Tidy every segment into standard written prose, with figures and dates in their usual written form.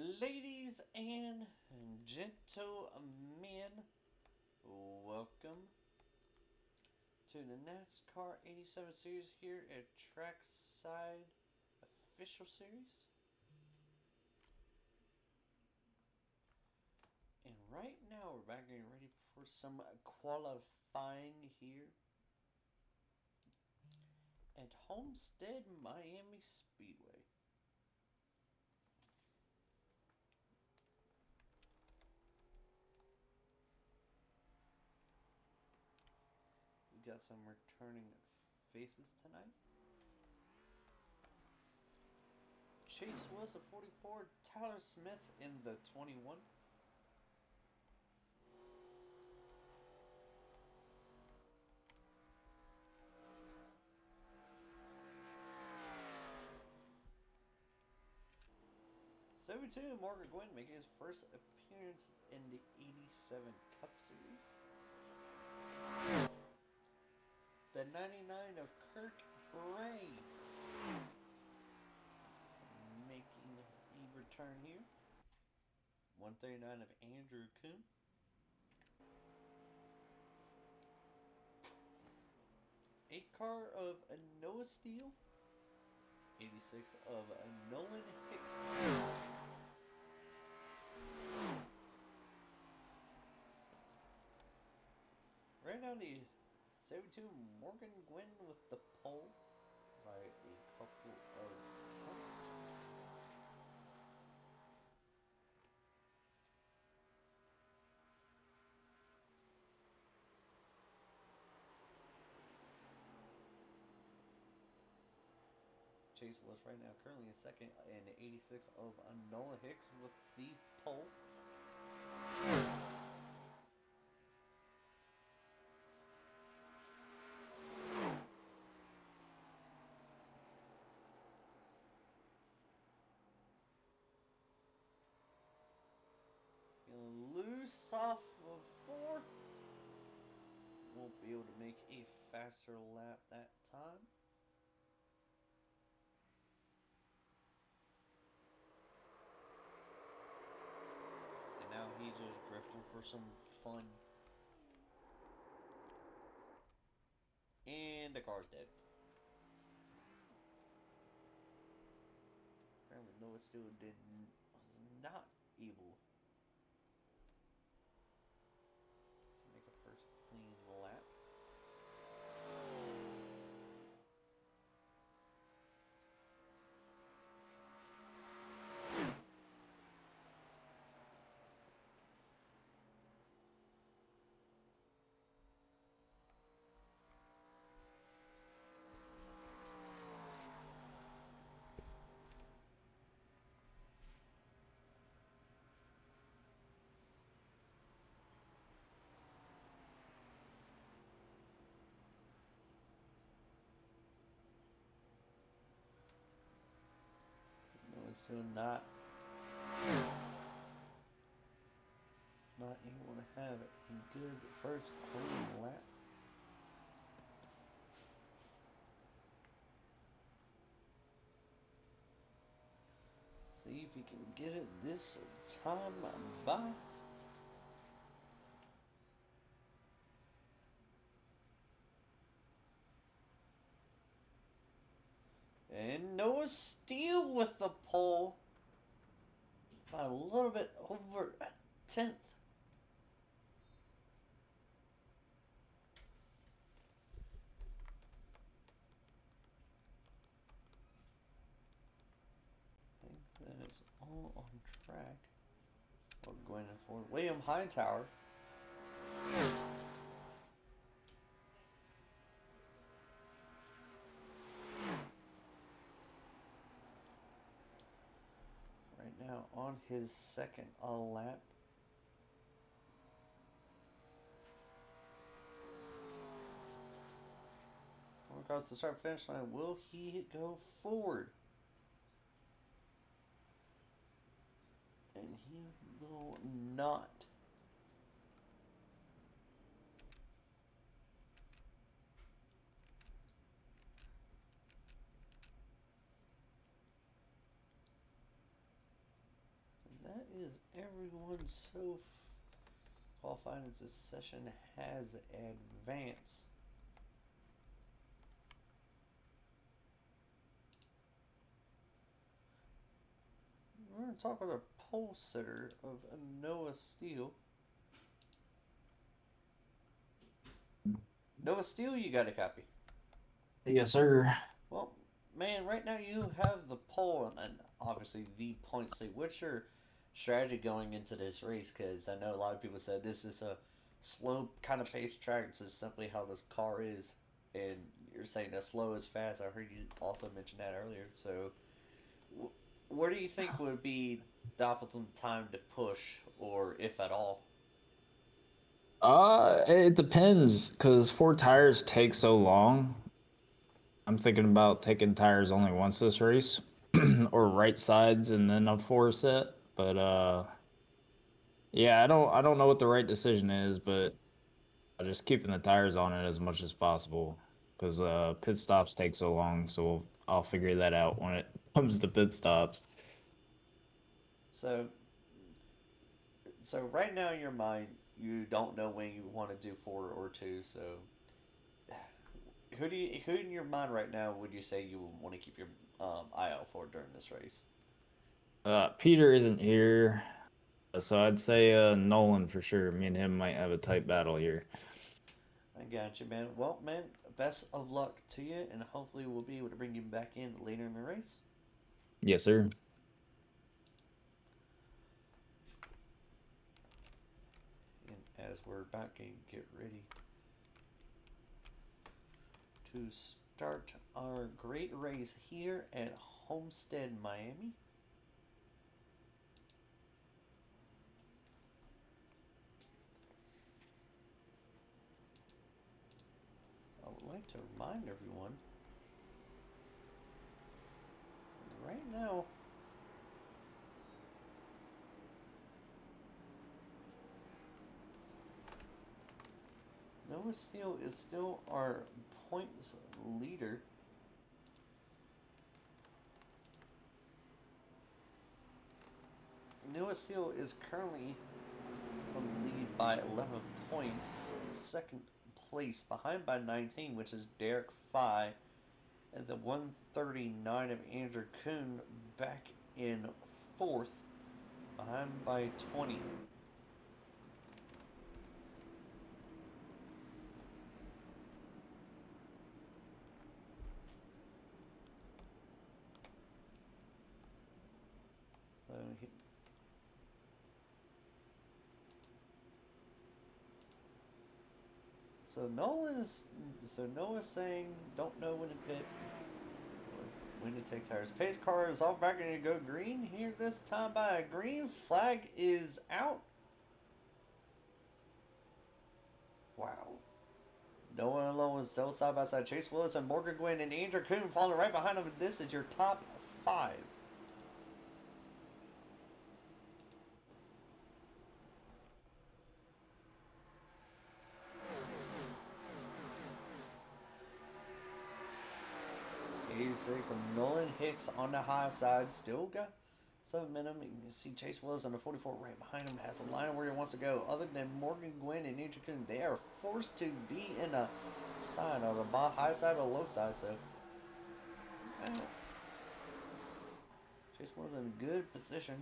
Ladies and gentlemen, welcome to the NASCAR 87 series here at Trackside official series. And right now we're back getting ready for some qualifying here at Homestead Miami Speedway. We got some returning faces tonight. Chase was a 44, Tyler Smith in the 21. '72, Morgan Gwynn making his first appearance in the '87 Cup Series. The 99 of Kurt Bray making a return here. 139 of Andrew Kuhn. 8 car of Noah Steele. 86 of Nolan Hicks. Right now the 72 Morgan Gwynn with the pole by a couple of tenths. Chase was right now currently in second, and 86 of Nolan Hicks with the pole. Loose off of 4. Won't be able to make a faster lap that time. And now he's just drifting for some fun. And the car's dead. Apparently Noah still was not able to make a first clean lap. Noah's still not able to have a good first clean lap. See if he can get it this time by. And Noah Steele with the pole by a little bit over a tenth. I think that is all on track. We're going in for William Hightower. Right now on his second lap. Across the start finish line, will he go forward? And he will not. Is everyone so qualified as this session has advanced? We're going to talk with our pole sitter of Noah Steele. Noah Steele, you got a copy. Yes, sir. Well, man, right now you have the pole and obviously the point lead. What's your strategy going into this race? Because I know a lot of people said this is a slow kind of pace track. This is simply how this car is. And you're saying that slow is fast. I heard you also mention that earlier. So, where do you think would be the optimum time to push, or if at all? It depends because four tires take so long. I'm thinking about taking tires only once this race, or right sides and then a four set. But yeah, I don't know what the right decision is, but just keeping the tires on it as much as possible because pit stops take so long. So I'll figure that out when it comes to pit stops. So, so right now in your mind, you don't know when you want to do four or two. So, who in your mind right now would you say you want to keep your eye out for during this race? Peter isn't here, so I'd say Nolan for sure. Me and him might have a tight battle here. I got you, man. Well, man, best of luck to you, and hopefully we'll be able to bring you back in later in the race. Yes, sir. And as we're about to get ready to start our great race here at Homestead, Miami. I would like to remind everyone right now Noah Steele is still our points leader. Noah Steele is currently on the lead by 11 points, second place, behind by 19, which is Derek Fye, and the 139 of Andrew Kuhn back in fourth, behind by 20. So, so Noah's saying don't know when to pit or when to take tires. Pace car is all back and to go green here this time by a green flag is out. Wow. Noah alone was still side by side. Chase Willis and Morgan Gwynn and Andrew Kuhn following right behind him. This is your top five. '86 and Nolan Hicks on the high side. Still got some momentum. You can see Chase Willis on the 44 right behind him. Has a line of where he wants to go. Other than Morgan Gwynn and Andrew Kuhn, they are forced to be in a side on the high side or low side. So Chase Willis in good position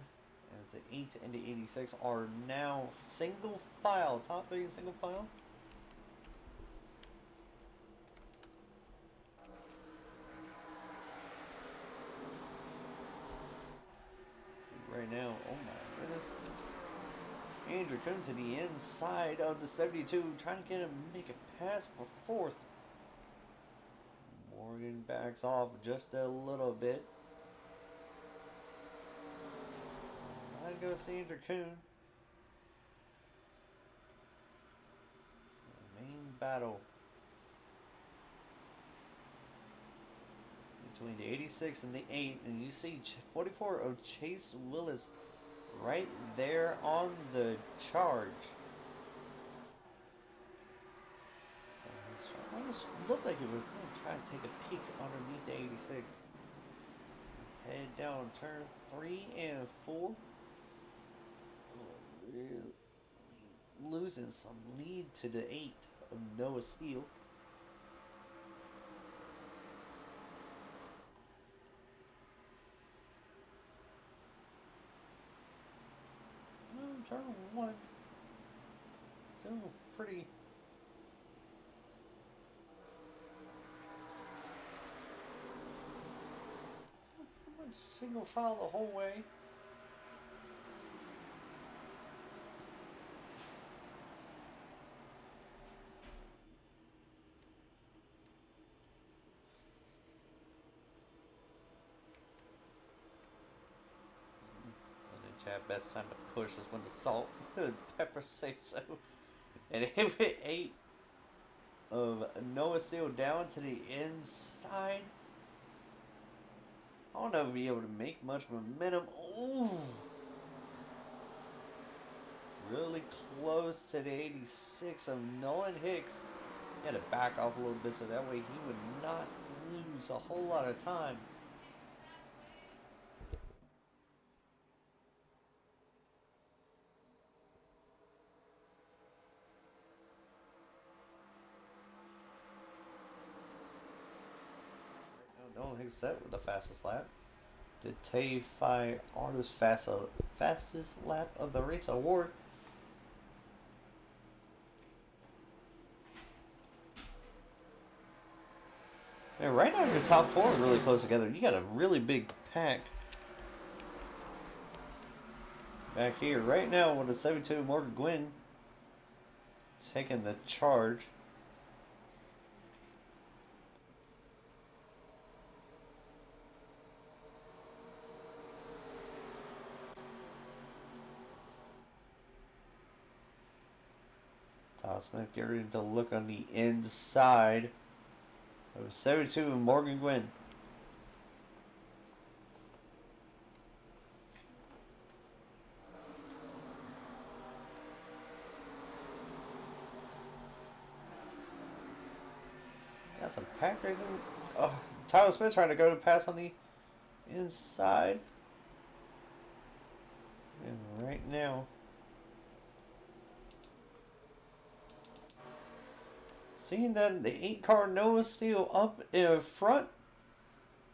as the 8 and the 86 are now single file. Top three single file. Right now, oh my goodness. Andrew Kuhn to the inside of the 72, trying to get him make a pass for fourth. Morgan backs off just a little bit. I'd go see Andrew Kuhn. Main battle between the 86 and the 8, and you see 44 of Chase Willis right there on the charge. Almost looked like he was going to try to take a peek underneath the 86. Head down turn 3 and 4. really losing some lead to the 8 of Noah Steele. Turn 1. Still pretty. Still pretty much single file the whole way. Chad, best time to push was when the salt and pepper say so. And it hit 8 of Noah Steele down to the inside. I don't know if he'll be able to make much momentum. Ooh. Really close to the 86 of Nolan Hicks. He had to back off a little bit so that way he would not lose a whole lot of time. Nolan Hicks set with the fastest lap. The Tay-Fi Autos fastest lap of the race award. And right now your top 4 are really close together. You got a really big pack back here. Right now with the 72 Morgan Gwynn taking the charge. Tom Smith getting ready to look on the inside of 72 Morgan Gwynn. Got some pack racing. Oh, Tyler Smith trying to go to pass on the inside. And right now, seeing that the 8 car Noah Steele up in front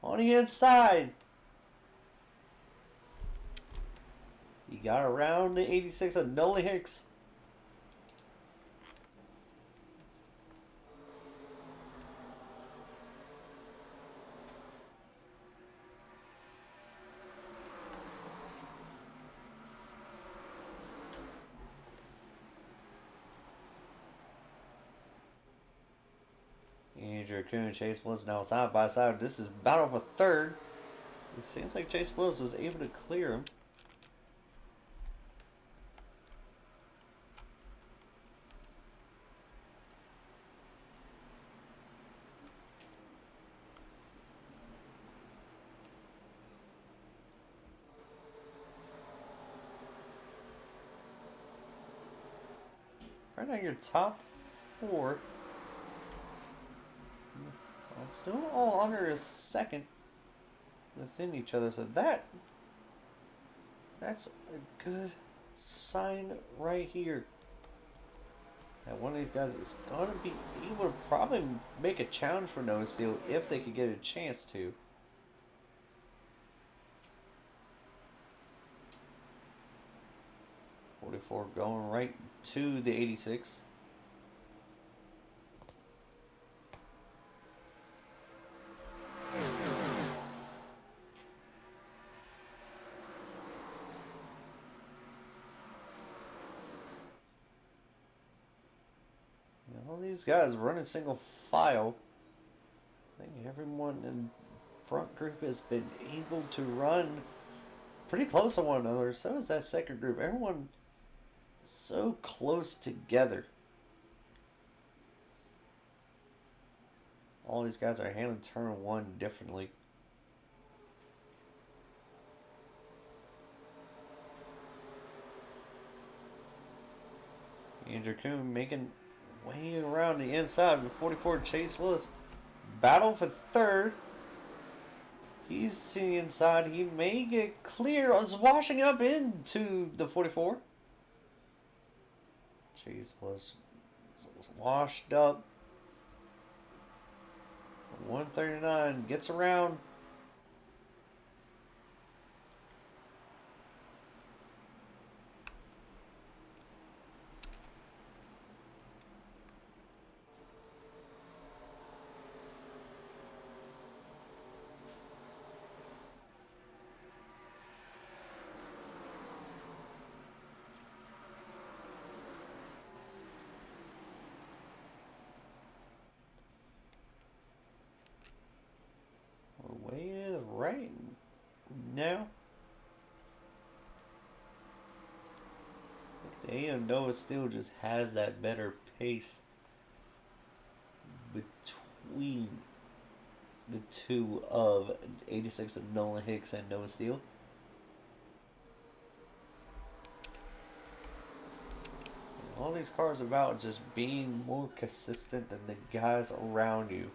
on the inside. He got around the 86 of Nolan Hicks. Andrew Kuhn and Chase Willis now side by side. This is battle for third. It seems like Chase Willis was able to clear him. Right now, your top 4. Still all under a second within each other, so that's a good sign right here. That one of these guys is gonna be able to probably make a challenge for Noah Steele if they could get a chance to. .44 going right to the 86. All these guys running single file. I think everyone in front group has been able to run pretty close to one another. So is that second group. Everyone so close together. All these guys are handling turn 1 differently. Andrew Kuhn making way around the inside with 44 Chase Willis. Battle for third. He's to the inside. He may get clear. It's washing up into the 44. Chase was washed up. 139 gets around. Our way is right now. The AM Noah still just has that better pace between the two of 86 of Nolan Hicks and Noah Steele. All these cars are about just being more consistent than the guys around you.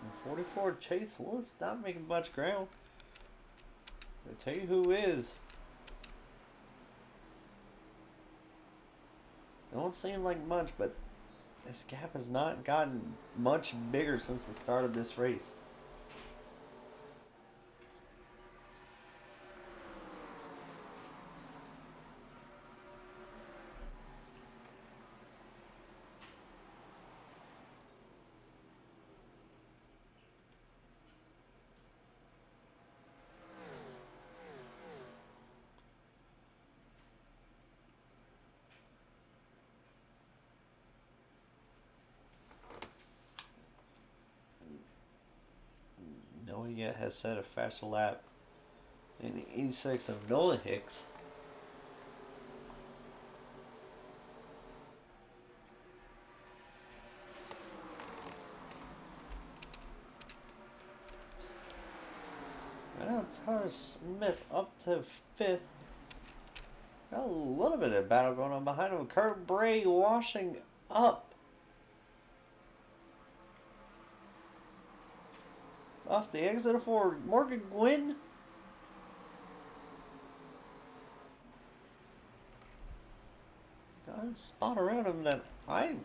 And 44 Chase Woods not making much ground. I tell you who is. It don't seem like much, but this gap has not gotten much bigger since the start of this race. No one yet has set a faster lap in the 86 of Nolan Hicks. Right now, Tyler Smith up to 5th. Got a little bit of battle going on behind him. Kurt Bray washing up. Off the exit for Morgan Gwynn. Got a spot around him that I...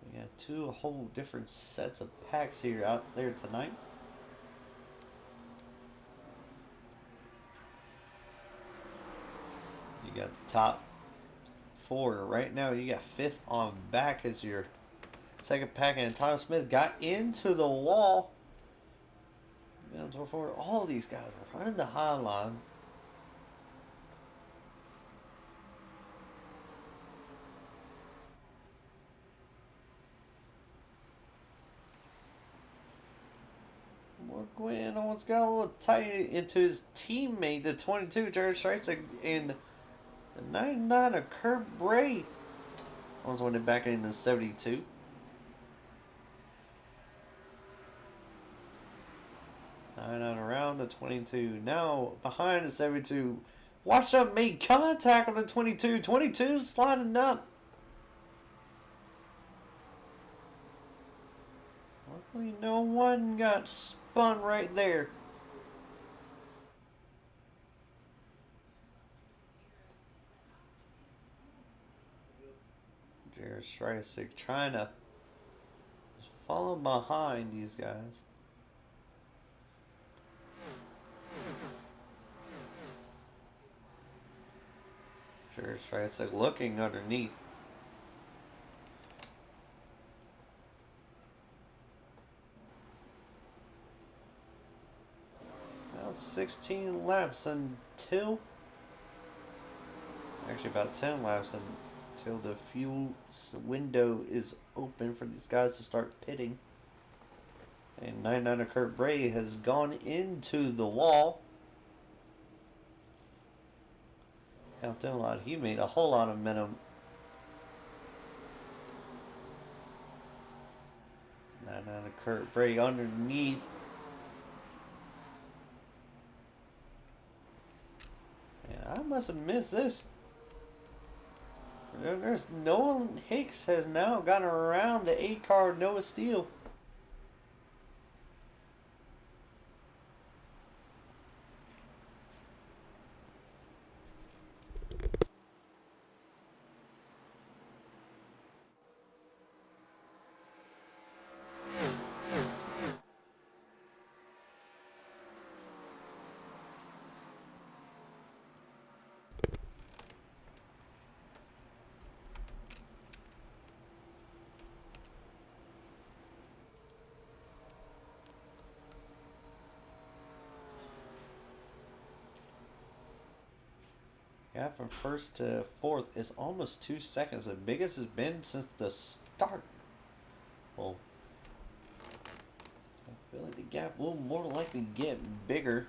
We got two whole different sets of packs here out there tonight. You got the top 4 right now. You got 5th on back as your second pack, and Tyler Smith got into the wall. Down to forward. All these guys are running the high line. Gwynn almost got a little tight into his teammate, the 22, Jared Streitzer, and the 99 of Kurt Bray. Almost went it back into 72. Nine on around the 22. Now behind the 72. Watch up, made contact on the 22. 22 sliding up. Luckily, no one got spun right there. Jared Streisig trying to follow behind these guys. Jared Streisig looking underneath. about 16 laps until, actually about 10 laps until the fuel window is open for these guys to start pitting. And 99 Kurt Bray has gone into the wall. Helped him a lot. He made a whole lot of momentum. 99 Kurt Bray underneath. And I must have missed this. There's Nolan Hicks has now gotten around the 8-car Noah Steele. Yeah, from first to fourth is almost 2 seconds. The biggest has been since the start. Well, I feel like the gap will more likely get bigger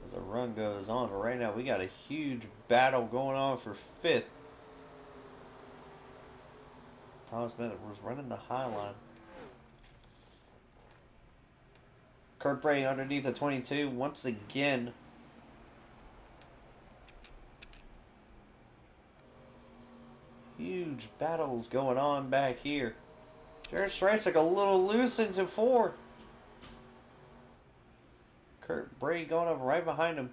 as the run goes on. But right now, we got a huge battle going on for fifth. Thomas Smith was running the high line. Kurt Bray underneath the 22 once again. Huge battles going on back here. Jared Streisig a little loose into 4. Kurt Bray going up right behind him.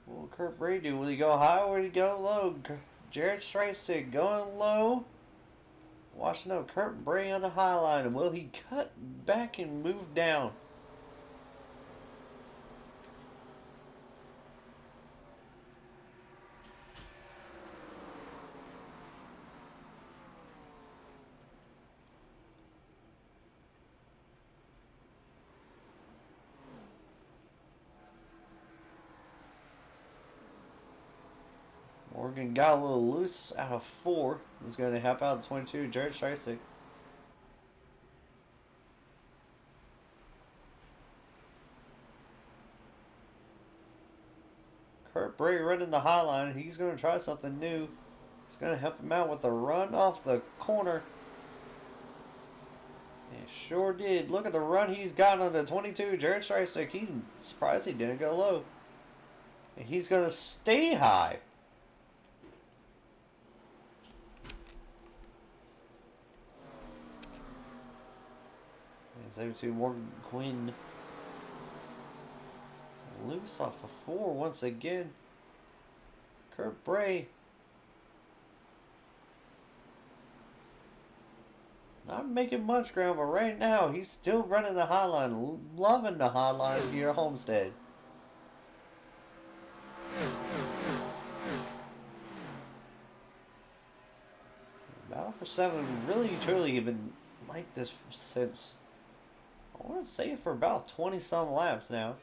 What will Kurt Bray do? Will he go high or will he go low? Jared Streisig going low. Watching out Kurt Bray on the high line. Will he cut back and move down? Morgan got a little loose out of 4. He's going to help out 22. Jared Streisig. Kurt Bray running the high line. He's going to try something new. He's going to help him out with a run off the corner. It sure did. Look at the run he's got on the 22. Jared Streisig. He's surprised he didn't go low. And he's going to stay high. 72 Morgan Quinn loose off of 4 once again. Kurt Bray not making much ground, but right now he's still running the high line, loving the high line here at Homestead. Battle for 7 really truly been like this since, I want to say, for about 20 some laps now.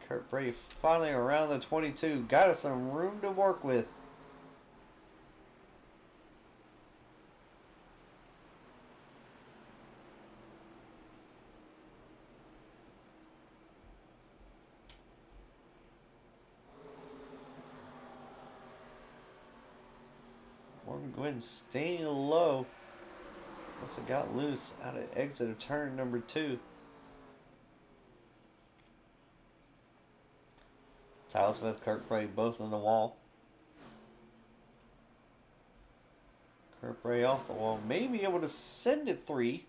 Kurt Bray finally around the 22. Got us some room to work with. Morgan Gwynn staying low. Once it got loose out of exit of turn number 2. Tyler Smith, Kurt Bray both on the wall. Kurt Bray off the wall. May be able to send it 3.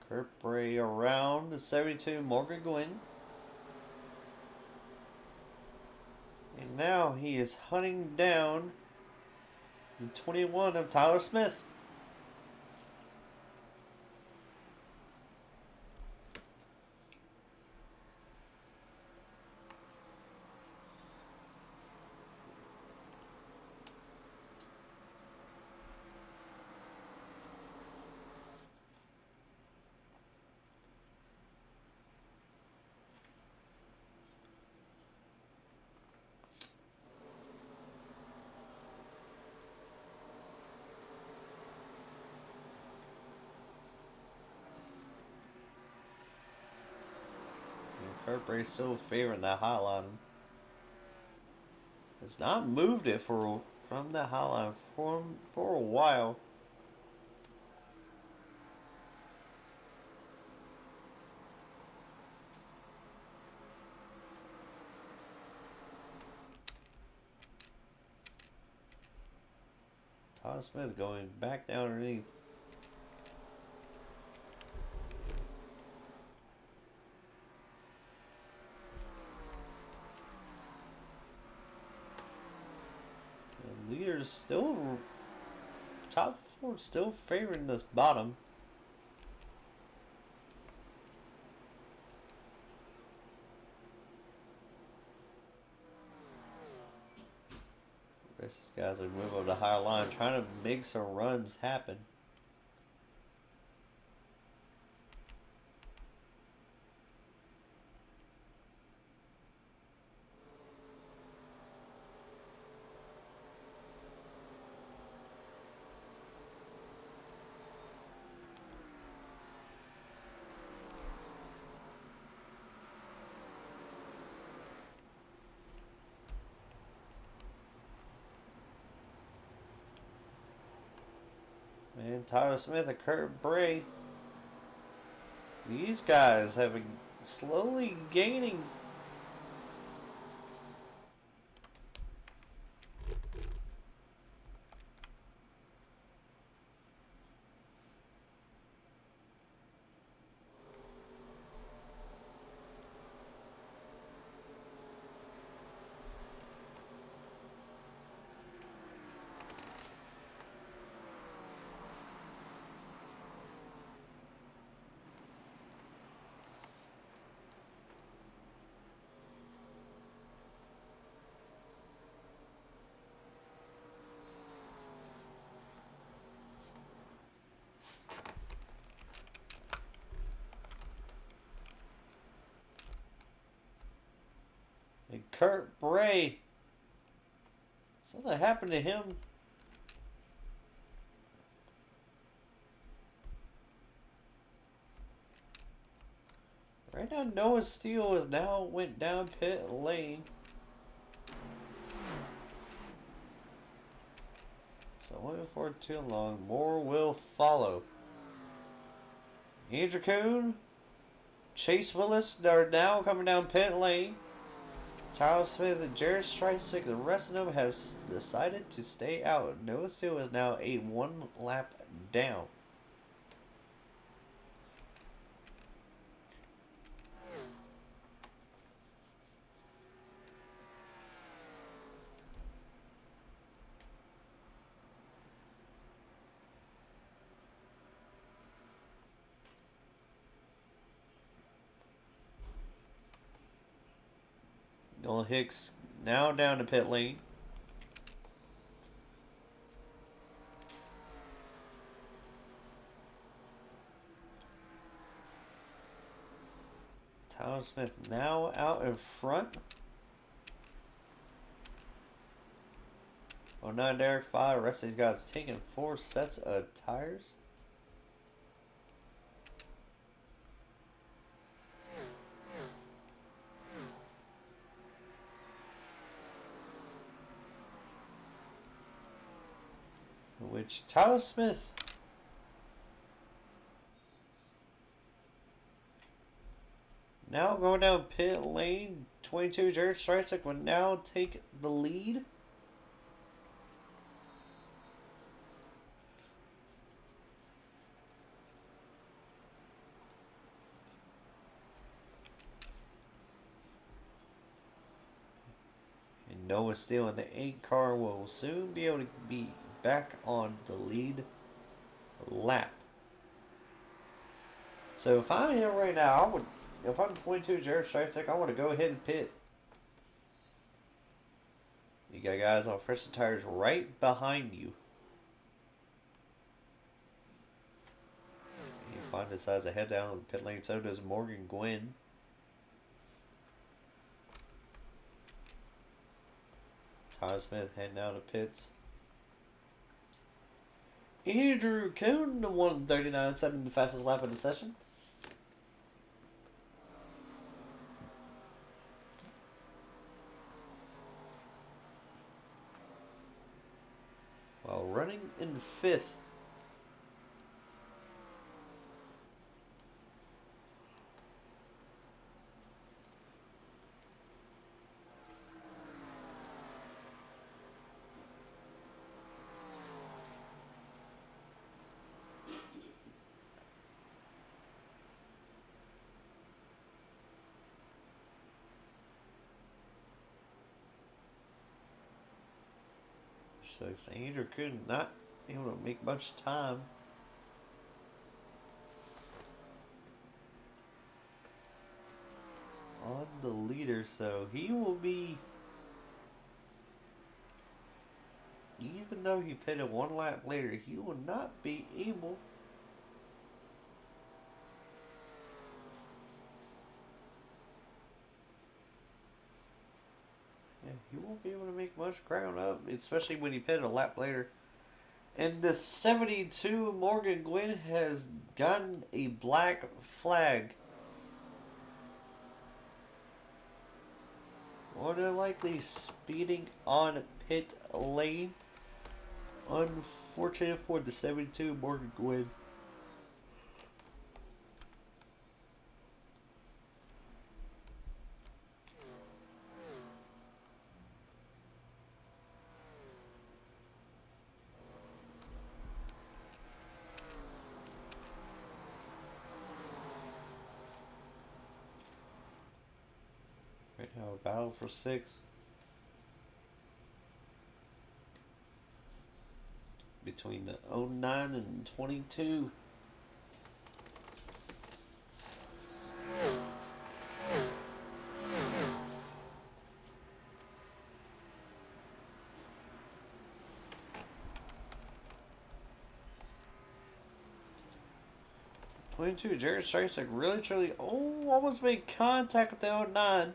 Kurt Bray around the 72, Morgan Gwynn. And now he is hunting down the 21 of Tyler Smith. Kurt Busch still favoring that high line. Has not moved it from the high line for a while. Todd Smith going back down underneath. The leader's still top four, still favoring this bottom. These guys are moving over the higher line, trying to make some runs happen. And Tyler Smith and Kurt Bray. These guys have been slowly gaining. And Kurt Bray. Something happened to him. Right now, Noah Steele has now went down pit lane. So waiting for too long. More will follow. Andrew Kuhn, Chase Willis are now coming down pit lane. Tyler Smith and Jared Streisig, the rest of them have decided to stay out. Noah Steele is now a 1 lap down. Noah Hicks now down to pit lane. Tyler Smith now out in front. Oh, now Derek 5. The rest of these guys taking 4 sets of tires. Which Tyler Smith now going down pit lane. 22 Jared Streisig will now take the lead. And Noah Steele in the 8 car will soon be able to be back on the lead lap. So if I'm here right now, if I'm 22 Jared Streisig, I want to go ahead and pit. You got guys on fresh tires right behind you. You find decides to head down the pit lane. So does Morgan Gwynn. Tyler Smith heading out of pits. Andrew Kuhn, the 1:39.7, the fastest lap of the session. running in fifth. So Andrew could not able to make much time. On the leader, so he will be, even though he pitted one lap later, he will not be able he won't be able to make much ground up, especially when he pitted a lap later. And the 72 Morgan Gwynn has gotten a black flag. More than likely speeding on pit lane. Unfortunate for the 72 Morgan Gwynn. Right now, a battle for sixth between the 09 and 22. Jared Strikes like really truly almost made contact with the 09.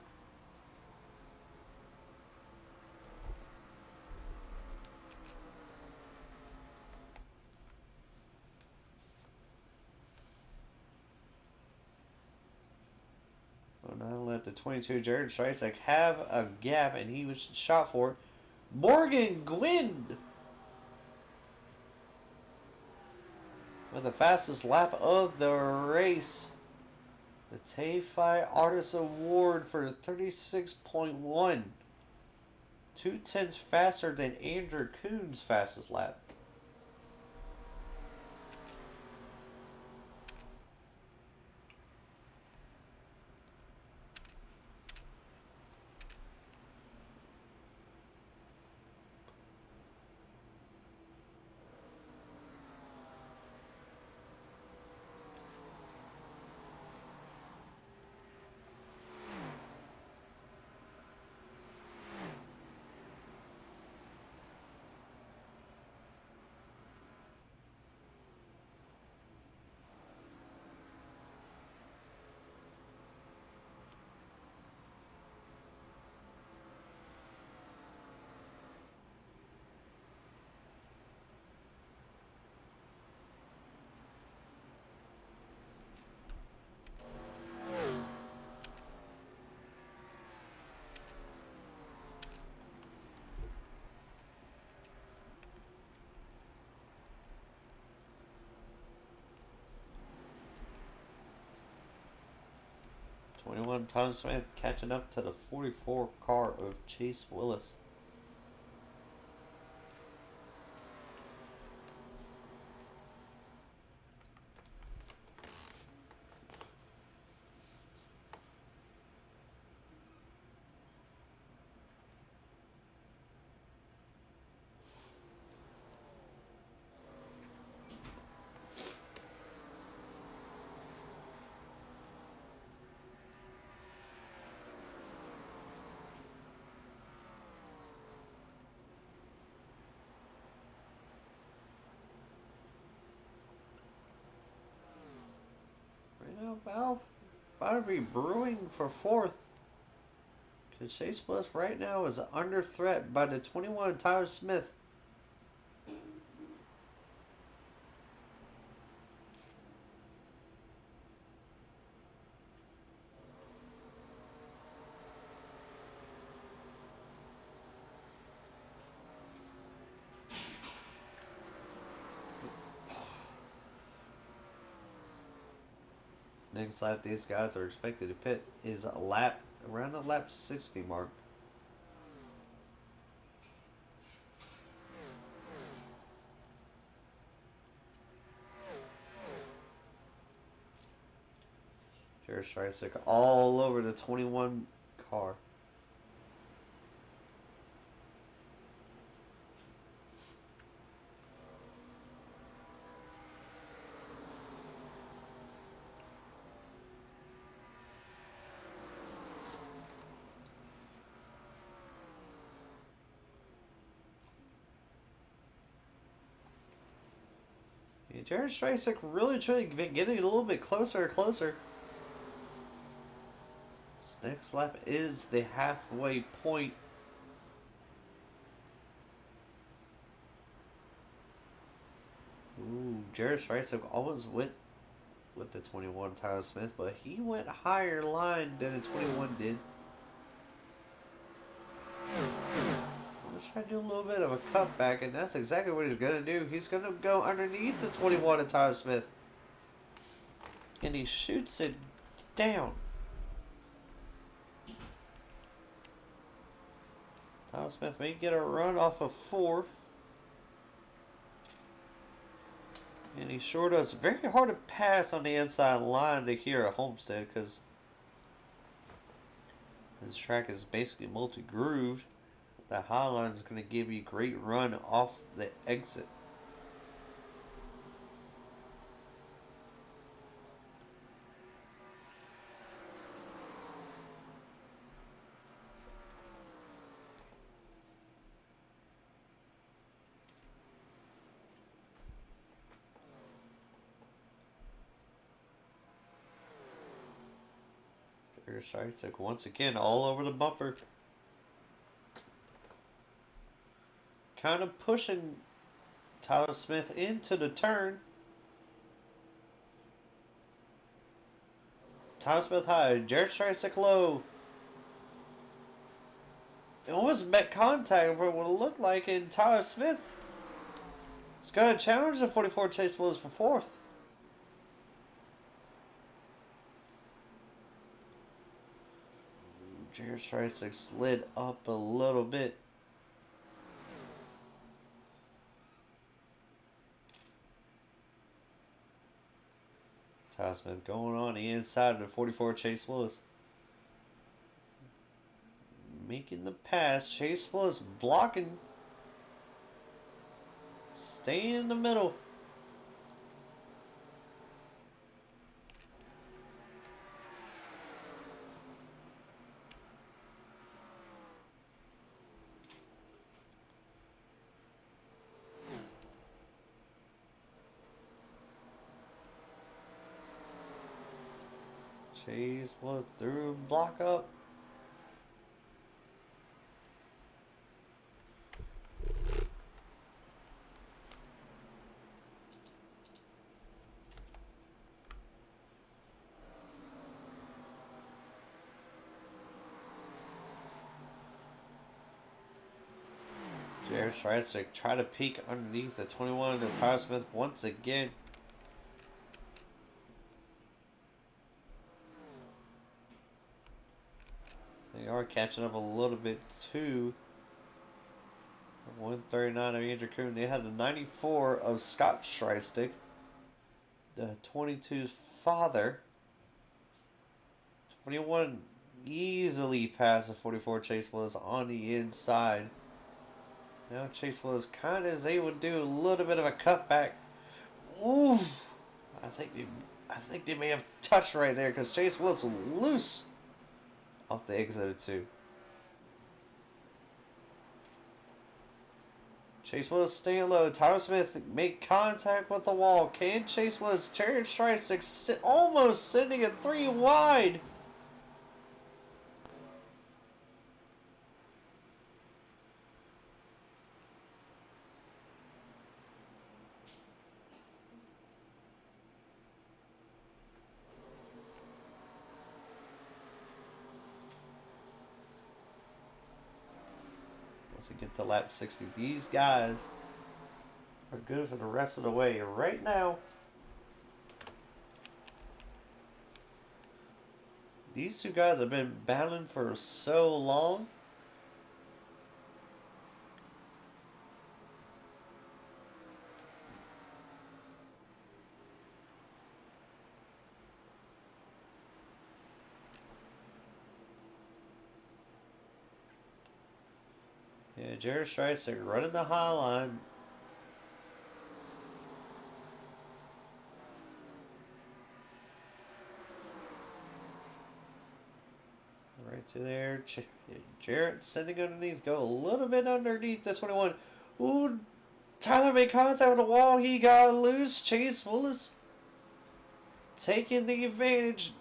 Now let the 22 Jared Strikes like have a gap, and he was shot for it. Morgan Gwynn with the fastest lap of the race. The Tay-Fi Artist Award for 36.1. 2/10 faster than Andrew Kuhn's fastest lap. Tom Smith catching up to the 44 car of Chase Willis. Battle be brewing for fourth. Because Chase Bliss right now is under threat by the 21 Tyler Smith. Next lap, these guys are expected to pit is a lap around the lap 60 mark. Jared Streisig all over the 21 car. Yeah, Jared Streisig really truly been getting a little bit closer and closer. This next lap is the halfway point. Ooh, Jared Streisig always went with the 21 Tyler Smith, but he went higher line than the 21 did. Let's try to do a little bit of a cutback, and that's exactly what he's going to do. He's going to go underneath the 21 of Tyler Smith. And he shoots it down. Tyler Smith may get a run off of 4. And he sure does. Very hard to pass on the inside line to here at Homestead because this track is basically multi-grooved. The high line is going to give you great run off the exit. There's Streisig once again all over the bumper. Kind of pushing Tyler Smith into the turn. Tyler Smith high, Jared Streisig low. They almost met contact for what it looked like, and Tyler Smith is going to challenge the 44 Chase Willis for 4th. Jared Streisig slid up a little bit. Tyler Smith going on the inside of the 44 Chase Willis. Making the pass. Chase Willis blocking. Stay in the middle. Chase Willis through block up. Jared Streisig try to peek underneath the 21 of Tyler Smith once again. They are catching up a little bit too. 139 of Andrew Coon. They had the 94 of Scott Streisig. The 22's father. 21 easily passed the 44 Chase Willis on the inside. Now Chase Willis kind of is able to do a little bit of a cutback. Ooh, I think they may have touched right there because Chase Willis was loose off the exit of 2. Chase Willis staying low. Tyler Smith make contact with the wall. Can Chase Willis? Jared Streisig almost sending it 3 wide. To get to lap 60. These guys are good for the rest of the way. Right now, These two guys have been battling for so long. Yeah, Jared Streisig running the high line. Right to there. Jarrett sending underneath. Go a little bit underneath the 21. Ooh, Tyler made contact with the wall. He got loose. Chase Willis taking the advantage.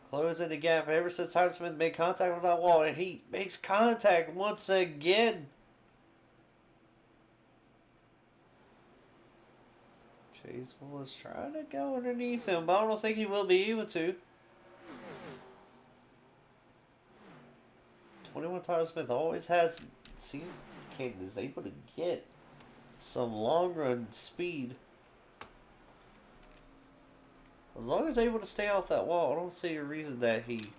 Closing the gap. Ever since Tyler Smith made contact with that wall, and he makes contact once again. Chase Willis trying to go underneath him, but I don't think he will be able to. 21 Tyler Smith always has seen Caden is able to get some long run speed. As long as he's able to stay off that wall, I don't see a reason that he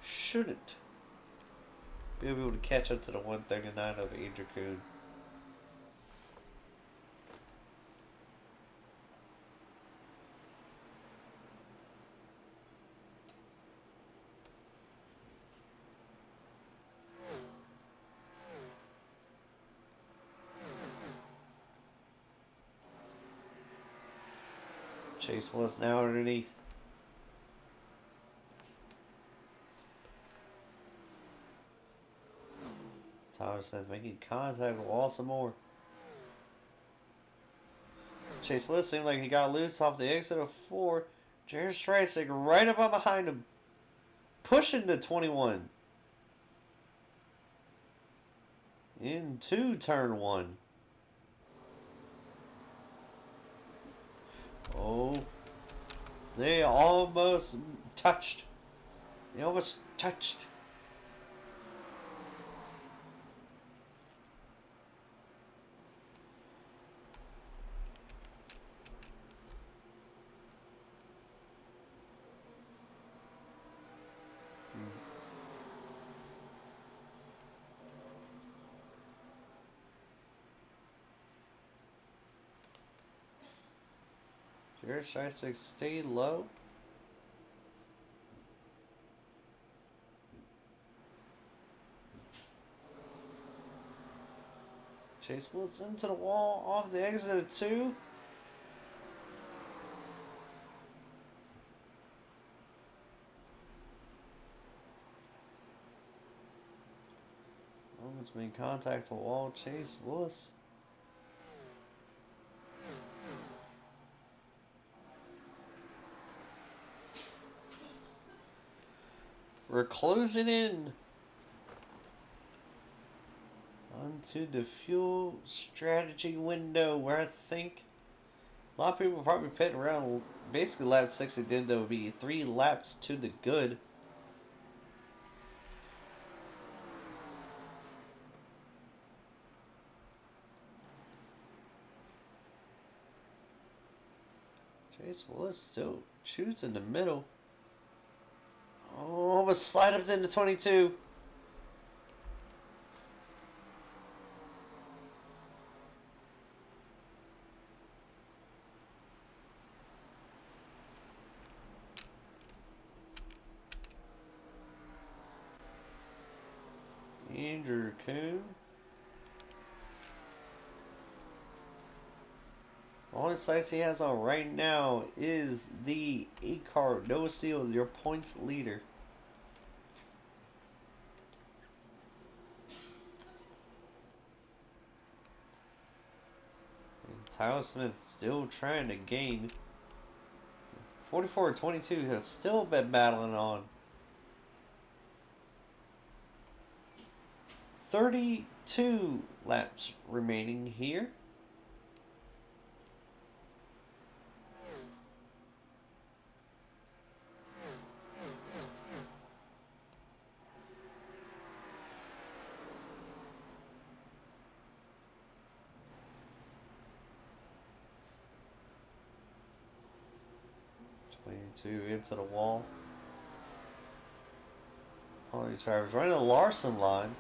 shouldn't be able to catch up to the 139 of Andrew Kuhn. Chase Willis now underneath. Tyler Smith making contact with Wall some more. Chase Willis seemed like he got loose off the exit of 4. Jared Streisig right up behind him. Pushing the 21. Into turn 1. Oh. They almost touched. They almost touched. Jared tries to stay low. Chase Willis into the wall off the exit of 2. It's made contact with wall. Chase Willis. We're closing in onto the fuel strategy window where I think a lot of people will probably pitting around basically lap 60. Then there will be 3 laps to the good. Chase Willis still shoots in the middle. Oh, almost slide up into 22. Andrew Kuhn. Only sights he has on right now is the 8 car Noah Steele, your points leader. And Tyler Smith still trying to gain. 44-22 has still been battling on. 32 laps remaining here. 22 into the wall. All these drivers running a Larson line.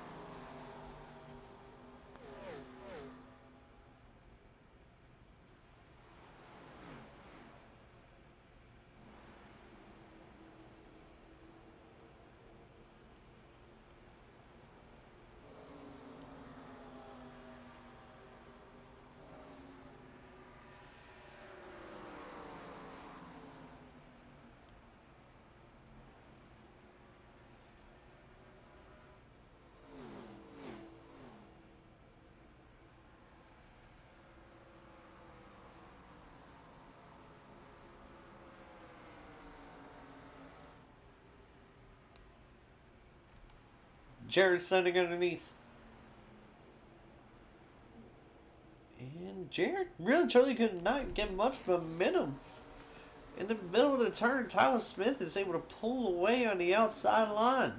Jared standing underneath. And Jared really truly could not get much momentum. In the middle of the turn, Tyler Smith is able to pull away on the outside line.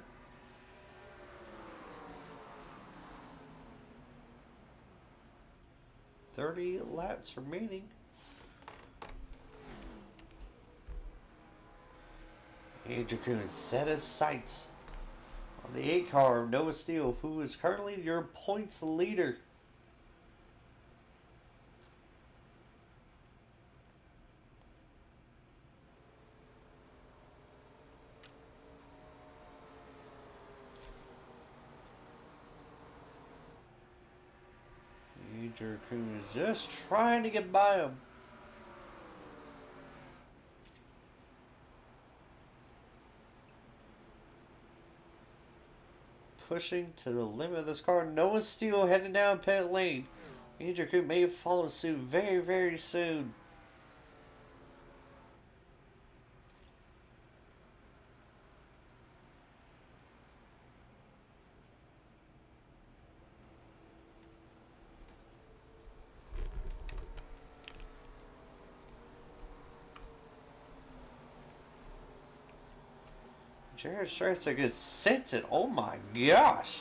30 laps remaining. Andrew Kuhn set his sights on the 8 car of Noah Steele, who is currently your points leader. Andrew Kuhn is just trying to get by him. Pushing to the limit of this car. Noah Steele heading down pit lane. Andrew Kuhn may follow suit very, very soon. Jared Streisig is sent it. Oh my gosh.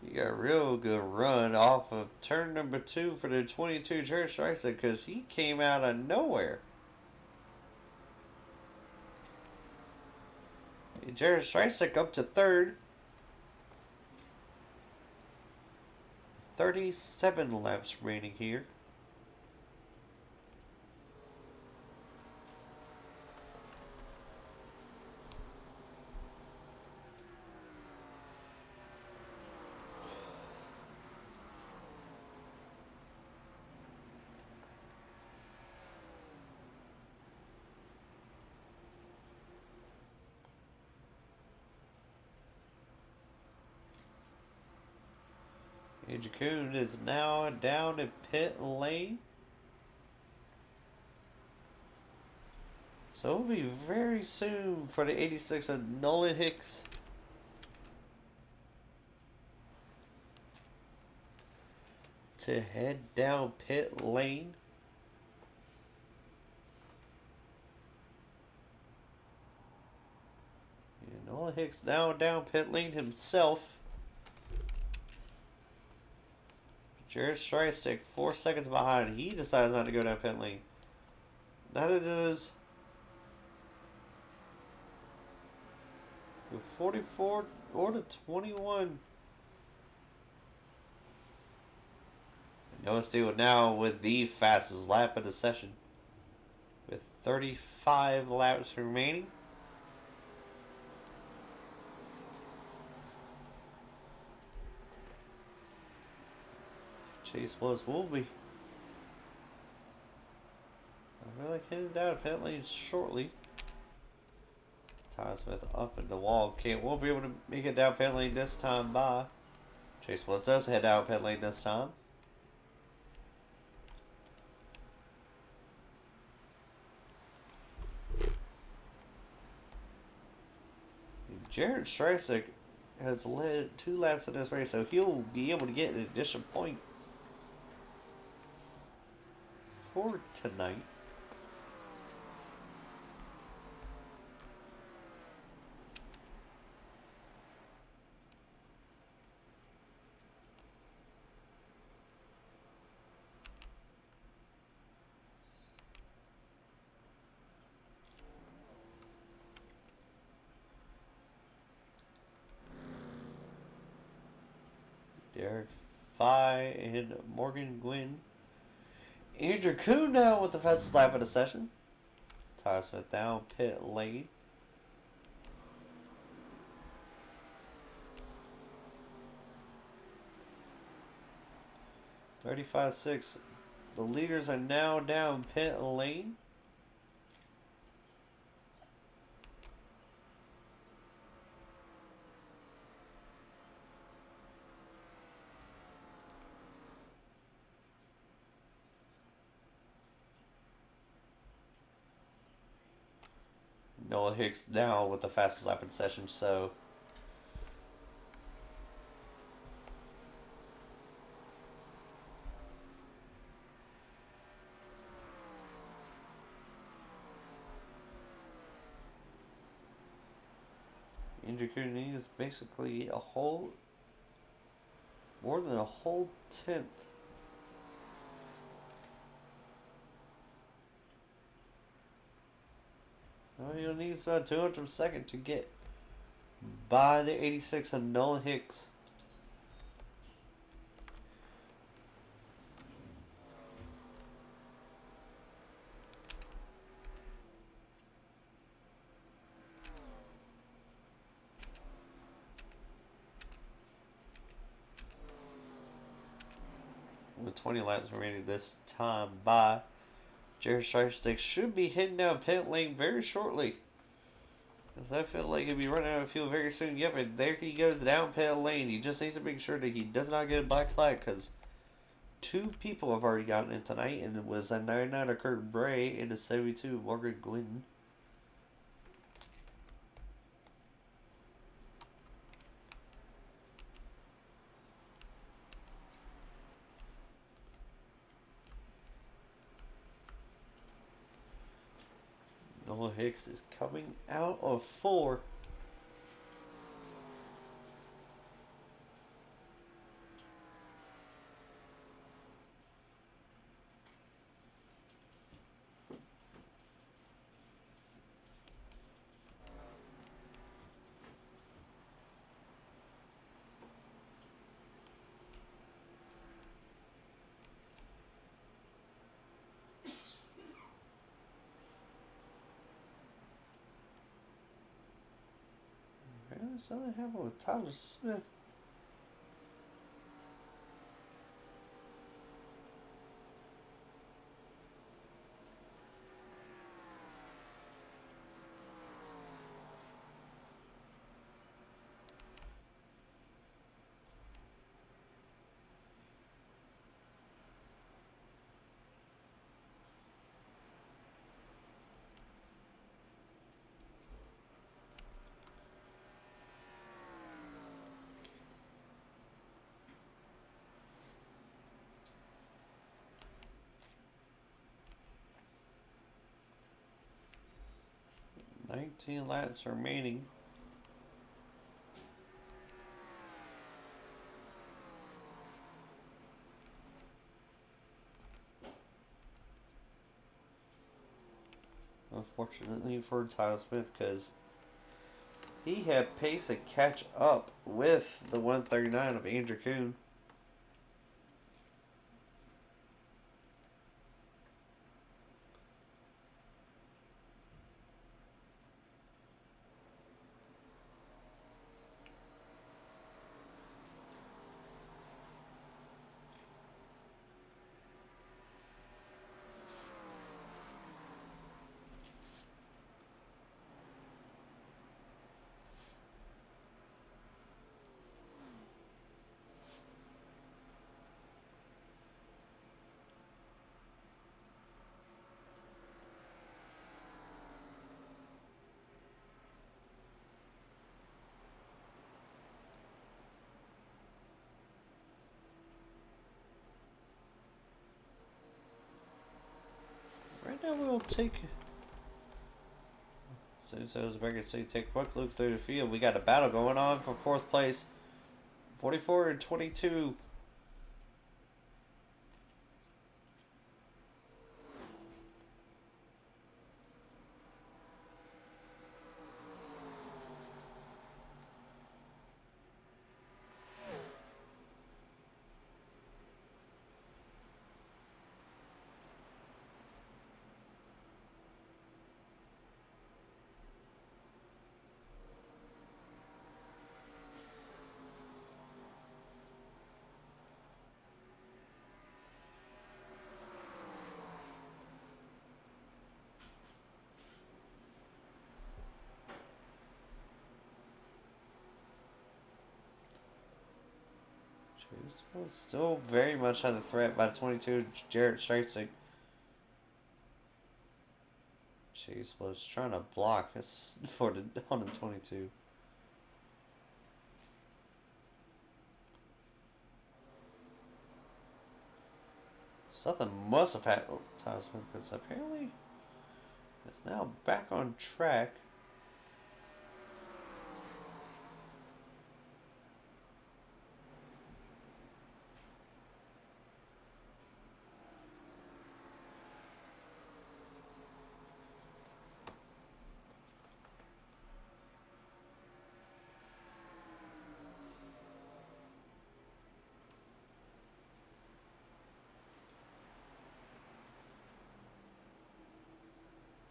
You got a real good run off of turn number 2 for the 22 Jared Streisig because he came out of nowhere. Jared Streisig up to 3rd. 37 laps remaining here. Andrew Kuhn is now down in pit lane. So it'll be very soon for the 86 of Nolan Hicks. To head down pit lane. And Nolan Hicks now down pit lane himself. Jared Streisig 4 seconds behind. He decides not to go down pit lane. Neither does 44 or the 21. Noah Steele now with the fastest lap of the session. With 35 laps remaining. Chase was will be. I feel like heading down pit lane shortly. Tyler Smith up in the wall. Won't be able to make it down pit lane this time by. Chase Woods does head down pit lane this time. Jared Streisig has led 2 laps in this race, so he'll be able to get an additional point for tonight. Derek Fye and Morgan Gwynn. Andrew Kuhn now with the fastest lap of the session. Tyler Smith down pit lane. .35.6. The leaders are now down pit lane. Noah Hicks now with the fastest lap in session, so Andrew Cooney is basically more than a whole tenth. Well, he needs about 200 second to get by the 86 of Noah Hicks. With 20 laps remaining this time by Jared Strikerstick should be heading down pit lane very shortly. Because I feel like he'll be running out of fuel very soon. Yep, and there he goes down pit lane. He just needs to make sure that he does not get a black flag because 2 people have already gotten in tonight, and it was a 99 of Kurt Bray and a 72 Morgan Gwynn. Noah Hicks is coming out of 4. Something happened with Tyler Smith. Nineteen laps remaining. Unfortunately for Tyler Smith, because he had pace to catch up with the 139 of Andrew Kuhn. Right now we'll take. So back and say take a quick look through the field. We got a battle going on for 4th place. 44 and 22. Chase still very much under threat by the 22. Jarrett strikes it. Chase was trying to block us for the on the 22. Something must have happened with Tyler Smith because apparently it's now back on track.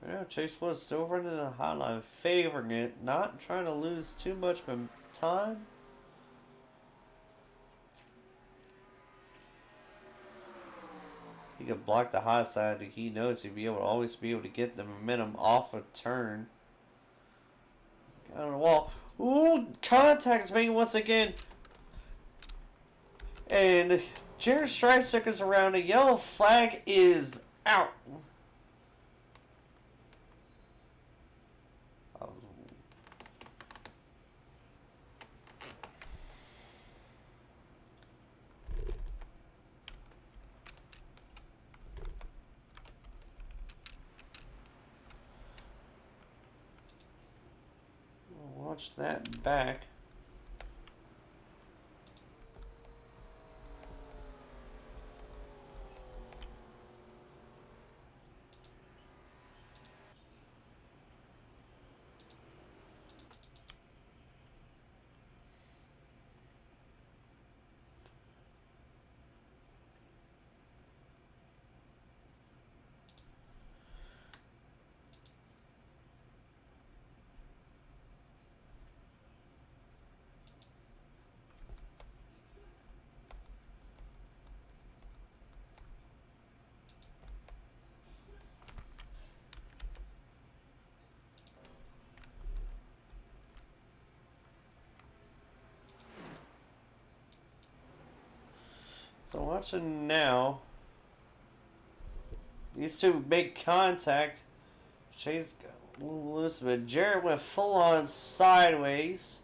You know, Chase was still running the high line, favoring it, not trying to lose too much time. He could block the high side. He knows he'd be able to always be able to get the momentum off a turn. On the wall. Ooh, contact is made once again. And Jared Streisand is around. A yellow flag is out. Watch that back. So watching now, these two make contact. Chase got a little loose, but Jarrett went full on sideways.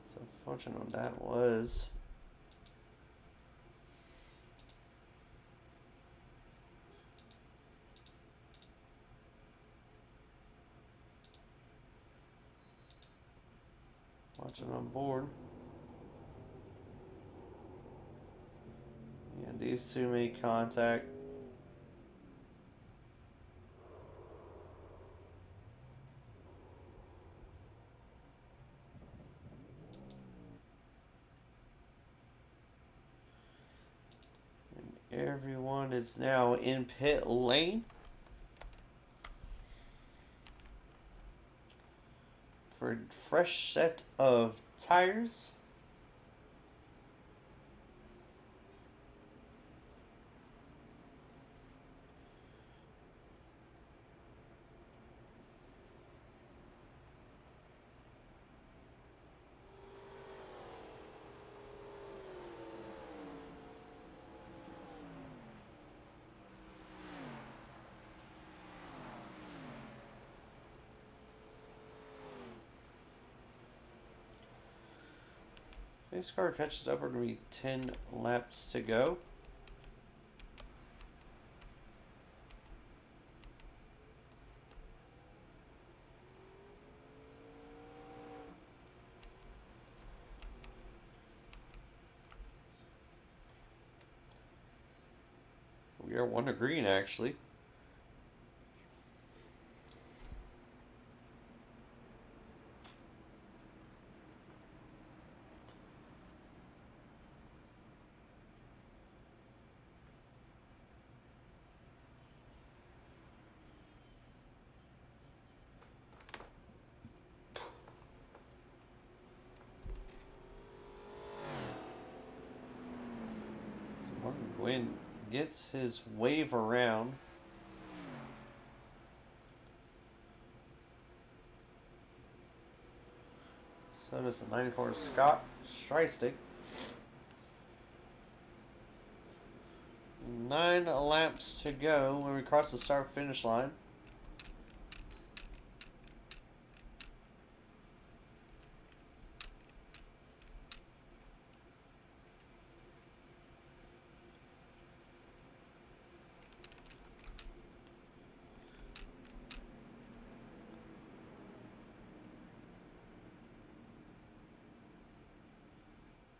So fortunate that was. Watching on board. Yeah, these two made contact. And everyone is now in pit lane for a fresh set of tires. Nascar catches up. We're going to be 10 laps to go. We are one to green, actually. Martin Gwynn gets his wave around. It's a 94 Scott Strike. 9 laps to go when we cross the start finish line.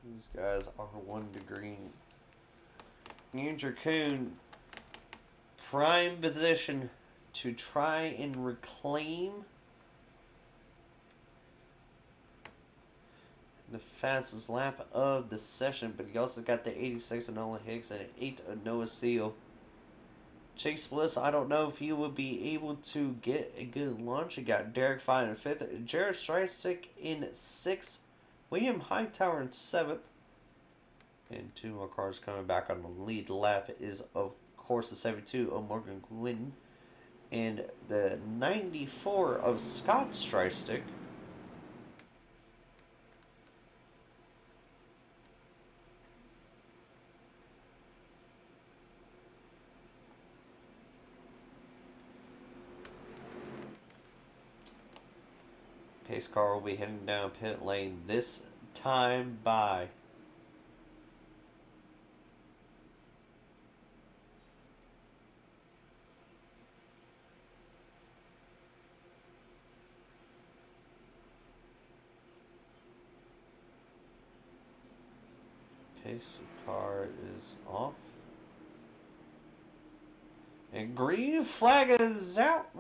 These guys are 1 to green. Andrew Kuhn, prime position to try and reclaim the fastest lap of the session, but he also got the 86 of Nolan Hicks and an 8 of Noah Steele. Chase Bliss, I don't know if he would be able to get a good launch. He got Derek Fine in 5th, Jared Streisick in 6th, William Hightower in 7th, and 2 more cars coming back on the lead lap is, of course, the 72 of Morgan Gwynn and the 94 of Scott Streisick. Pace car will be heading down pit lane this time by pace car is off. And green flag is out.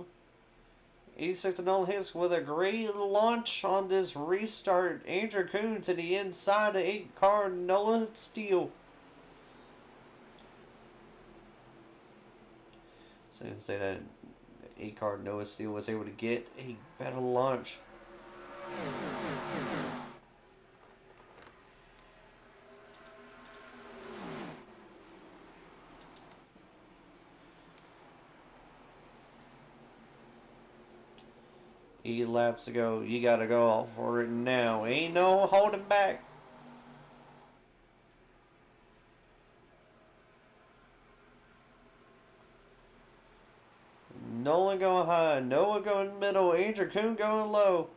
86 to Nolan Hicks with a great launch on this restart. Andrew Kuhn to the inside of 8 car Noah Steele. So to say that 8 car Noah Steele was able to get a better launch. Eight laps to go. You gotta go all for it now. Ain't no holding back. Nolan going high. Noah going middle. Andrew Kuhn going low.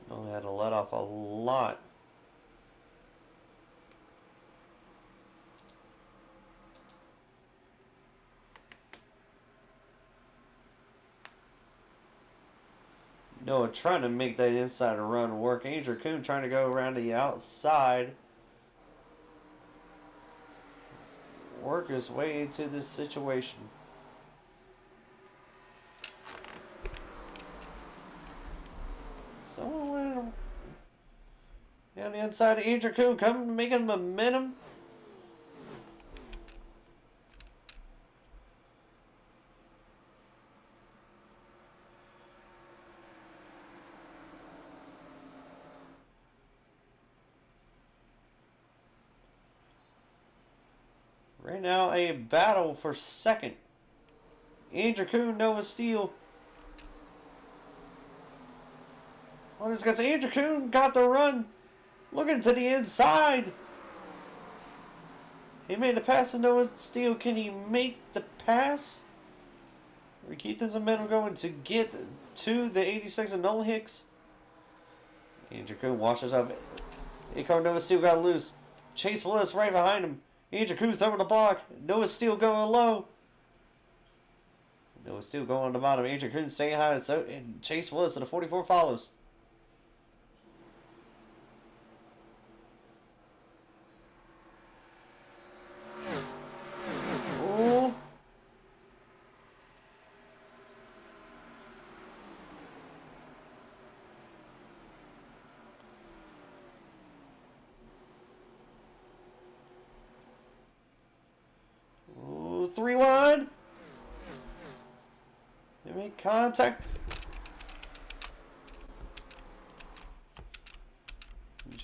Nolan had to let off a lot. Noah trying to make that inside run work. Andrew Kuhn trying to go around the outside. Work his way into this situation. So, on the inside of Andrew Kuhn coming, making momentum. Right now, a battle for second. Andrew Kuhn, Noah Steele. Well, this guy's Andrew Kuhn got the run. Looking to the inside. He made the pass to Noah Steele. Can he make the pass? We keep this momentum going to get to the 86 of Nolan Hicks. Andrew Kuhn washes up. A-car Noah Steele got loose. Chase Willis right behind him. Andrew Kuhn throwing the block. Noah Steele going low. Noah Steele going on the bottom. Andrew Kuhn staying high. So, and Chase Willis in the 44 follows. Ooh. Ooh, 3 wide. They make contact.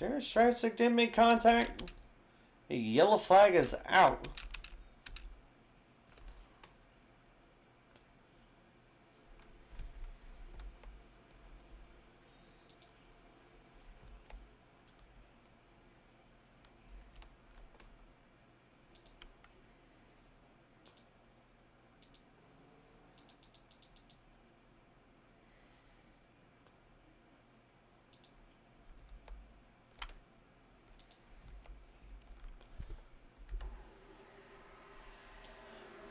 Jared Streisig didn't make contact. A yellow flag is out.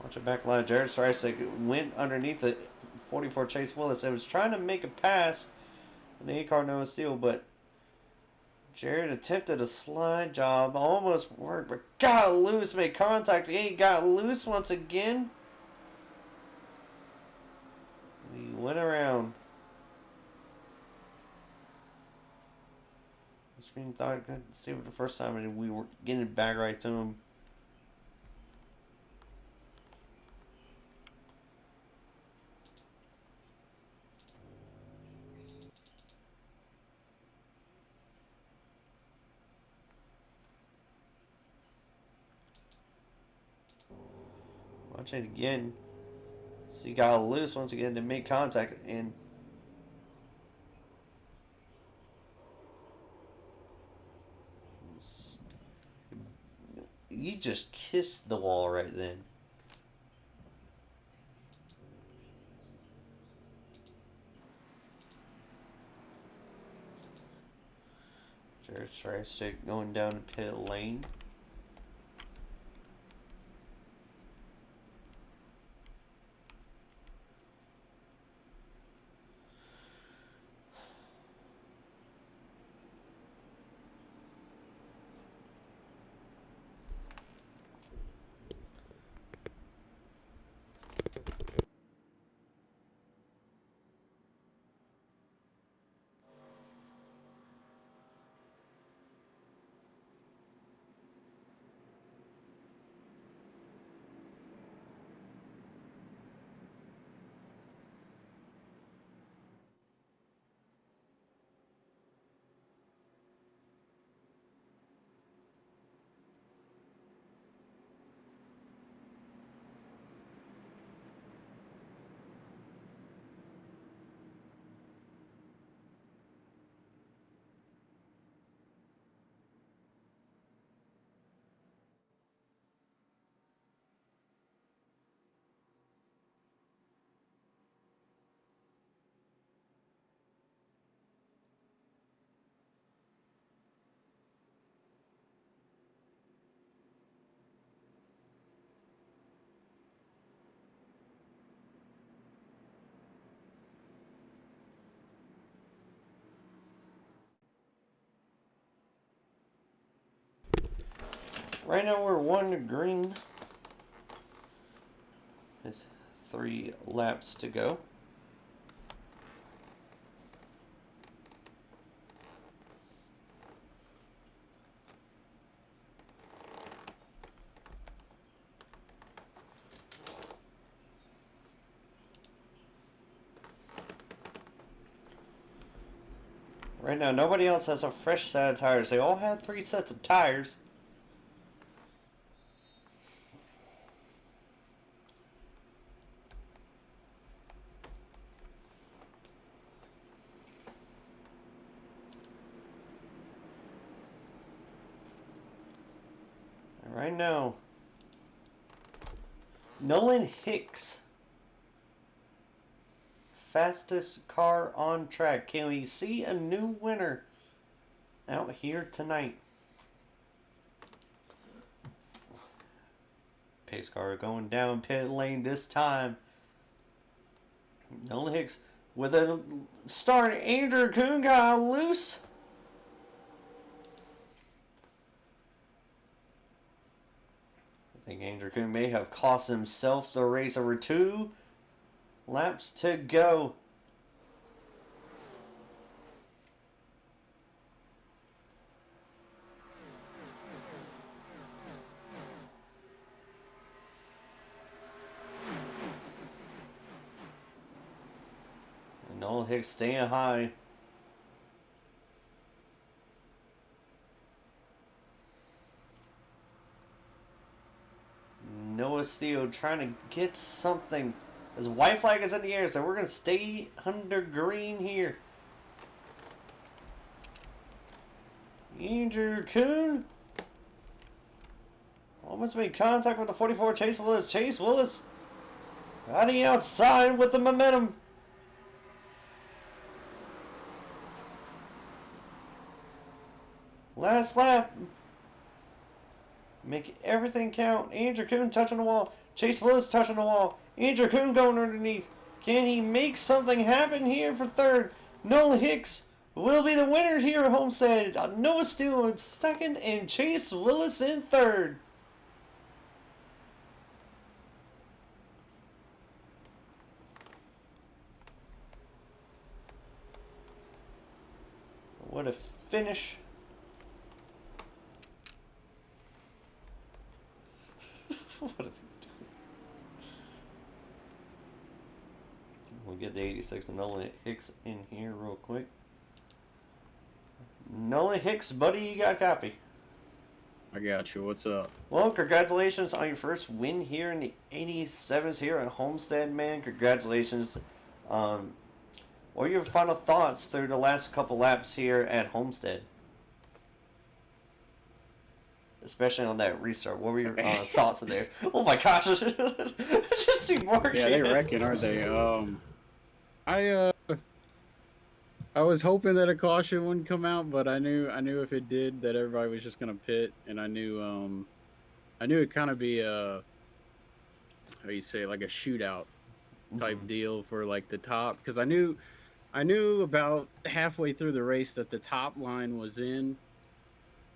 Watch it back line. Jared Streisig went underneath the 44 Chase Willis and was trying to make a pass. And the A-car no steal, but Jared attempted a slide job. Almost worked, but got loose. Made contact. He got loose once again. He went around. The screen thought I couldn't steal it the first time, and we were getting it back right to him. Watch it again. So he got loose once again to make contact, and he just kissed the wall right then. Jared Streisig going down to pit lane. Right now we're 1 to green. With 3 laps to go. Right now, nobody else has a fresh set of tires. They all had 3 sets of tires. Right now, Nolan Hicks, fastest car on track. Can we see a new winner out here tonight? Pace car going down pit lane this time. Nolan Hicks with a start. Andrew Kuhn got loose. I think Andrew Kuhn may have cost himself the race. Over 2 laps to go. And Nolan Hicks staying high. Noah Steele trying to get something. His white flag is in the air, so we're going to stay under green here. Andrew Kuhn almost made contact with the 44 Chase Willis. Chase Willis riding outside with the momentum. Last lap. Make everything count. Andrew Kuhn touching the wall. Chase Willis touching the wall. Andrew Kuhn going underneath. Can he make something happen here for third? Nolan Hicks will be the winner here at Homestead. Noah Steele in second and Chase Willis in third. What a finish. What a... We'll get the 86 to Nolan Hicks in here real quick. Nolan Hicks, buddy, you got a copy. I got you. What's up? Well, congratulations on your first win here in the 87s here at Homestead, man. Congratulations. What are your final thoughts through the last couple laps here at Homestead? Especially on that restart. What were your thoughts in there? Oh my gosh. I just see Morgan. Yeah, they wrecking, aren't they? I was hoping that a caution wouldn't come out, but I knew if it did that everybody was just gonna pit, and I knew it'd kind of be a, how you say, like a shootout type deal for like the top, because I knew about halfway through the race that the top line was in,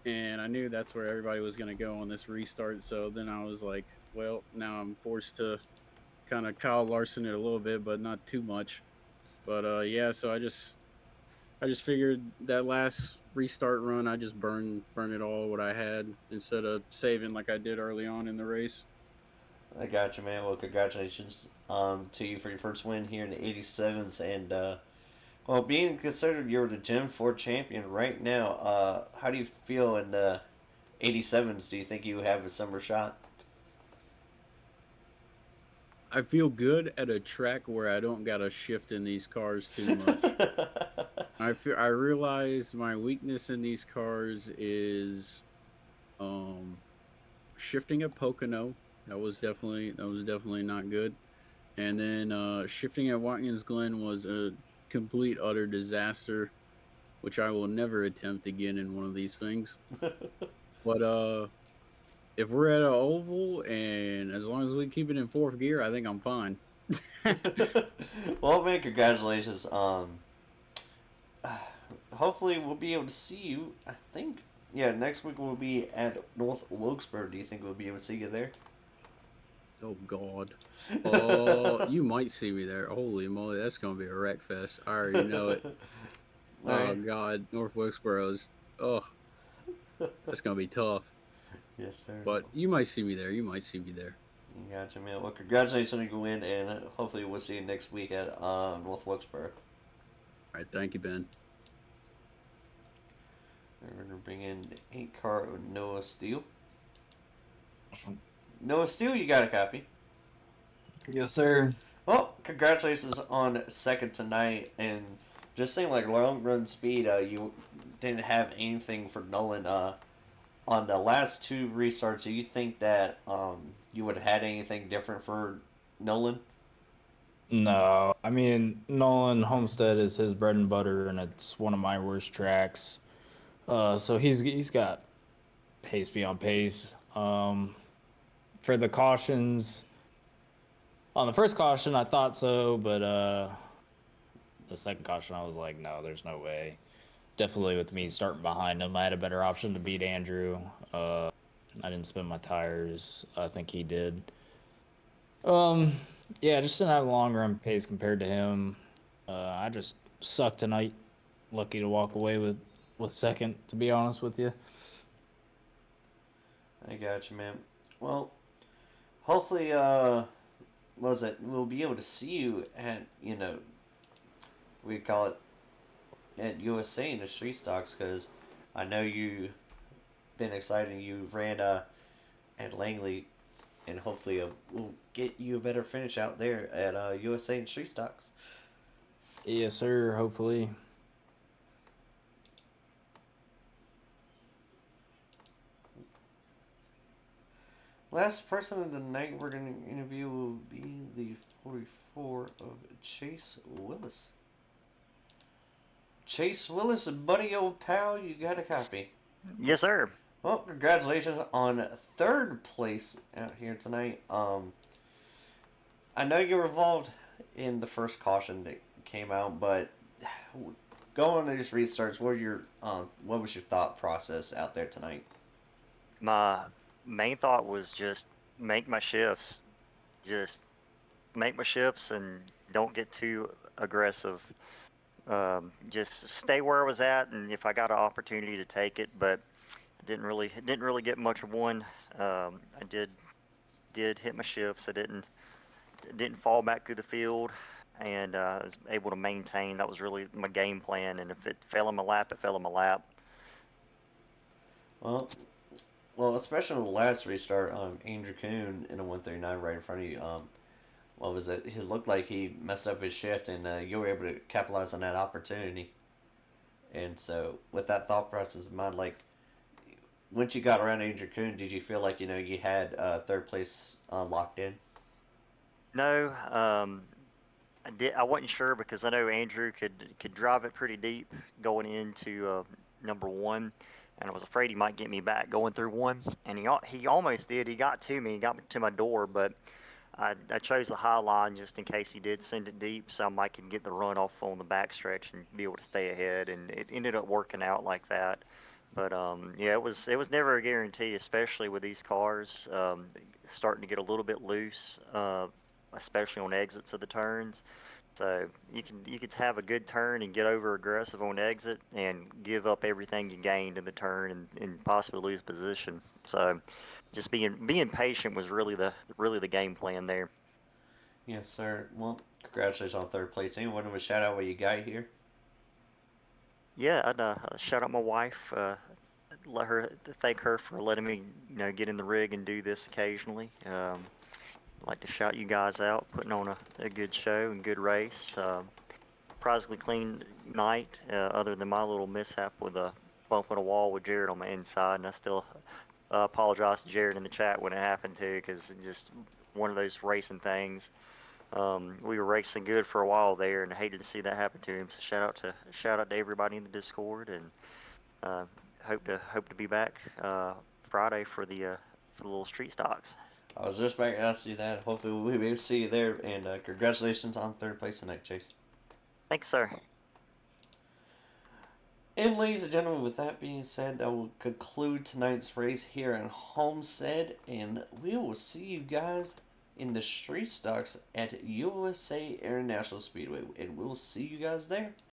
and I knew that's where everybody was gonna go on this restart. So then I was like, well, now I'm forced to kind of Kyle Larson it a little bit, but not too much. But yeah, so I just figured that last restart run, I just burn it all what I had instead of saving like I did early on in the race. I got you, man. Well, congratulations to you for your first win here in the 87s. And, well, being considered you're the Gen 4 champion right now, how do you feel in the 87s? Do you think you have a summer shot? I feel good at a track where I don't got to shift in these cars too much. I realize my weakness in these cars is shifting at Pocono. That was definitely not good. And then shifting at Watkins Glen was a complete utter disaster, which I will never attempt again in one of these things. But if we're at an oval and as long as we keep it in fourth gear, I think I'm fine. Well, man, congratulations. Hopefully we'll be able to see you. I think, yeah, next week we'll be at North Wilkesboro. Do you think we'll be able to see you there? Oh God. Oh, you might see me there. Holy moly, that's gonna be a wreck fest. I already know it. Oh God, North Wilkesboro's. Oh, that's gonna be tough. Yes, sir. But you might see me there. You might see me there. Gotcha, man. Well, congratulations on your win, and hopefully we'll see you next week at North Wilkesboro. All right, thank you, Ben. We're gonna bring in the 8 car with Noah Steele. Noah Steele, you got a copy? Yes, sir. Well, congratulations on second tonight, and just seemed like long run speed. You didn't have anything for Nolan. On the last 2 restarts, do you think that you would have had anything different for Nolan? No, I mean, Nolan Homestead is his bread and butter, and it's one of my worst tracks. So he's got pace beyond pace. For the cautions, on the first caution, I thought so, but the second caution, I was like, no, there's no way. Definitely with me starting behind him, I had a better option to beat Andrew. I didn't spin my tires. I think he did. Yeah, just didn't have a long run pace compared to him. I just sucked tonight. Lucky to walk away with second, to be honest with you. I got you, man. Well, hopefully, we'll be able to see you at, we call it at USA in the street stocks, because I know you've been excited. You ran at Langley and hopefully we'll get you a better finish out there at USA and Street Stocks. Yes, sir. Hopefully. Last person of the night we're going to interview will be the 44 of Chase Willis. Chase Willis, buddy old pal, you got a copy. Yes, sir. Well, congratulations on third place out here tonight. I know you were involved in the first caution that came out, but going to these restarts, what was your thought process out there tonight? My main thought was just make my shifts. Just make my shifts and don't get too aggressive. Just stay where I was at, and if I got an opportunity to take it, but didn't really get much of one. I did hit my shifts. I didn't fall back through the field, and I was able to maintain. That was really my game plan. And if it fell in my lap, it fell in my lap. Well, especially in the last restart, Andrew Kuhn in a 139 right in front of you. What was it? It looked like he messed up his shift, and you were able to capitalize on that opportunity. And so, with that thought process in mind, like once you got around Andrew Kuhn, did you feel like you had third place locked in? No, I wasn't sure because I know Andrew could drive it pretty deep going into number one, and I was afraid he might get me back going through one, and he almost did. He got to me, he got to my door, but I chose the high line just in case he did send it deep, so I might can get the run off on the backstretch and be able to stay ahead, and it ended up working out like that. But yeah, it was never a guarantee, especially with these cars starting to get a little bit loose, especially on exits of the turns. So you could have a good turn and get over aggressive on exit and give up everything you gained in the turn and possibly lose position. So just being patient was really the game plan there. Yes, sir. Well, congratulations on third place. Anyone want to shout out what you got here? Yeah, I'd shout out my wife. Let her thank her for letting me get in the rig and do this occasionally. I'd like to shout you guys out, putting on a good show and good race. Surprisingly clean night, other than my little mishap with a bump in a wall with Jared on my inside, and I still apologize to Jared in the chat when it happened too, because it's just one of those racing things. We were racing good for a while there, and I hated to see that happen to him. So shout out to everybody in the Discord, and uh, hope to be back Friday for the little street stocks. I was just about to ask you that. Hopefully, we'll be able to see you there. And congratulations on third place tonight, Chase. Thanks, sir. And ladies and gentlemen, with that being said, that will conclude tonight's race here in Homestead, and we will see you guys in the street stocks at USA International Speedway, and we'll see you guys there.